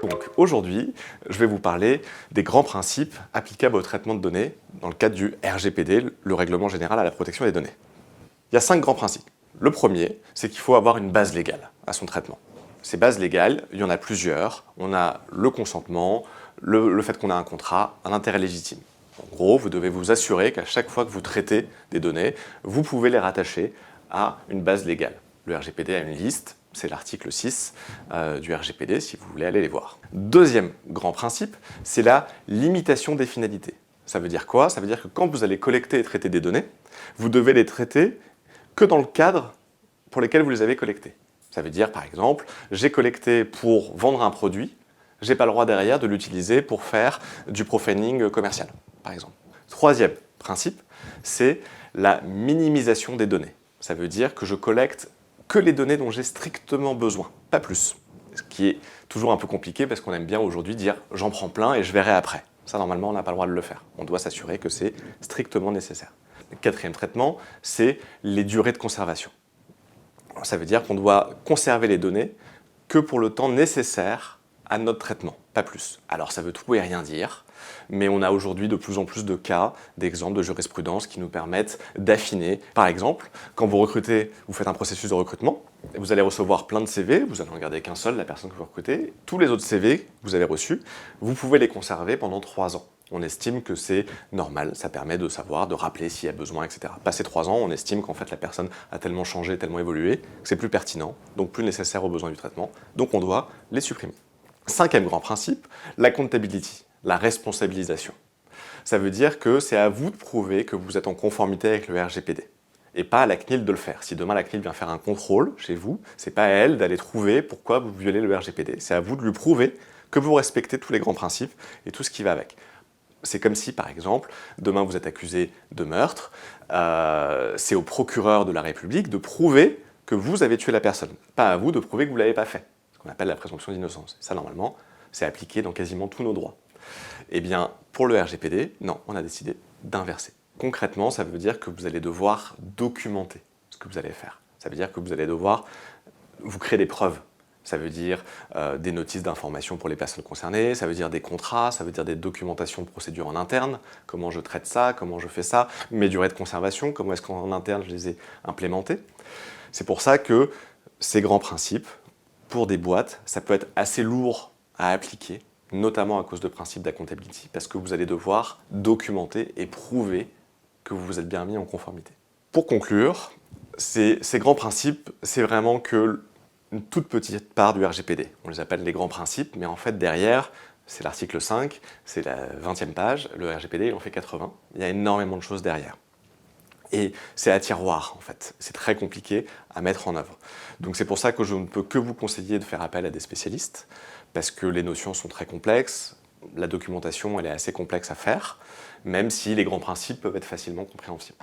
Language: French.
Donc aujourd'hui, je vais vous parler des grands principes applicables au traitement de données dans le cadre du RGPD, le Règlement général à la protection des données. Il y a 5 grands principes. Le premier, c'est qu'il faut avoir une base légale à son traitement. Ces bases légales, il y en a plusieurs. On a le consentement, le fait qu'on a un contrat, un intérêt légitime. En gros, vous devez vous assurer qu'à chaque fois que vous traitez des données, vous pouvez les rattacher à une base légale. Le RGPD a une liste, c'est l'article 6 du RGPD si vous voulez aller les voir. Deuxième grand principe, c'est la limitation des finalités. Ça veut dire quoi? Ça veut dire que quand vous allez collecter et traiter des données, vous devez les traiter que dans le cadre pour lequel vous les avez collectées. Ça veut dire, par exemple, j'ai collecté pour vendre un produit, je n'ai pas le droit derrière de l'utiliser pour faire du profiling commercial, par exemple. Troisième principe, c'est la minimisation des données. Ça veut dire que je collecte que les données dont j'ai strictement besoin, pas plus. Ce qui est toujours un peu compliqué parce qu'on aime bien aujourd'hui dire « j'en prends plein et je verrai après ». Ça, normalement, on n'a pas le droit de le faire. On doit s'assurer que c'est strictement nécessaire. Le quatrième traitement, c'est les durées de conservation. Ça veut dire qu'on doit conserver les données que pour le temps nécessaire à notre traitement, pas plus. Alors ça veut tout et rien dire, mais on a aujourd'hui de plus en plus de cas, d'exemples de jurisprudence qui nous permettent d'affiner. Par exemple, quand vous recrutez, vous faites un processus de recrutement, vous allez recevoir plein de CV, vous allez en garder qu'un seul, la personne que vous recrutez. Tous les autres CV que vous avez reçus, vous pouvez les conserver pendant 3 ans. On estime que c'est normal, ça permet de savoir, de rappeler s'il y a besoin, etc. Passé 3 ans, on estime qu'en fait la personne a tellement changé, tellement évolué, que c'est plus pertinent, donc plus nécessaire aux besoins du traitement, donc on doit les supprimer. Cinquième grand principe, l'accountability, la responsabilisation. Ça veut dire que c'est à vous de prouver que vous êtes en conformité avec le RGPD et pas à la CNIL de le faire. Si demain la CNIL vient faire un contrôle chez vous, c'est pas à elle d'aller trouver pourquoi vous violez le RGPD. C'est à vous de lui prouver que vous respectez tous les grands principes et tout ce qui va avec. C'est comme si, par exemple, demain vous êtes accusé de meurtre, c'est au procureur de la République de prouver que vous avez tué la personne, pas à vous de prouver que vous ne l'avez pas fait. Ce qu'on appelle la présomption d'innocence. Ça, normalement, c'est appliqué dans quasiment tous nos droits. Eh bien, pour le RGPD, non, on a décidé d'inverser. Concrètement, ça veut dire que vous allez devoir documenter ce que vous allez faire. Ça veut dire que vous allez devoir vous créer des preuves. Ça veut dire des notices d'information pour les personnes concernées, ça veut dire des contrats, ça veut dire des documentations de procédure en interne, comment je traite ça, comment je fais ça, mes durées de conservation, comment est-ce qu'en interne je les ai implémentées. C'est pour ça que ces grands principes, pour des boîtes, ça peut être assez lourd à appliquer, notamment à cause de principes d'accountability, parce que vous allez devoir documenter et prouver que vous vous êtes bien mis en conformité. Pour conclure, ces grands principes, c'est vraiment que une toute petite part du RGPD. On les appelle les grands principes, mais en fait derrière, c'est l'article 5, c'est la 20e page, le RGPD il en fait 80, il y a énormément de choses derrière. Et c'est à tiroir en fait, c'est très compliqué à mettre en œuvre. Donc c'est pour ça que je ne peux que vous conseiller de faire appel à des spécialistes, parce que les notions sont très complexes, la documentation elle est assez complexe à faire, même si les grands principes peuvent être facilement compréhensibles.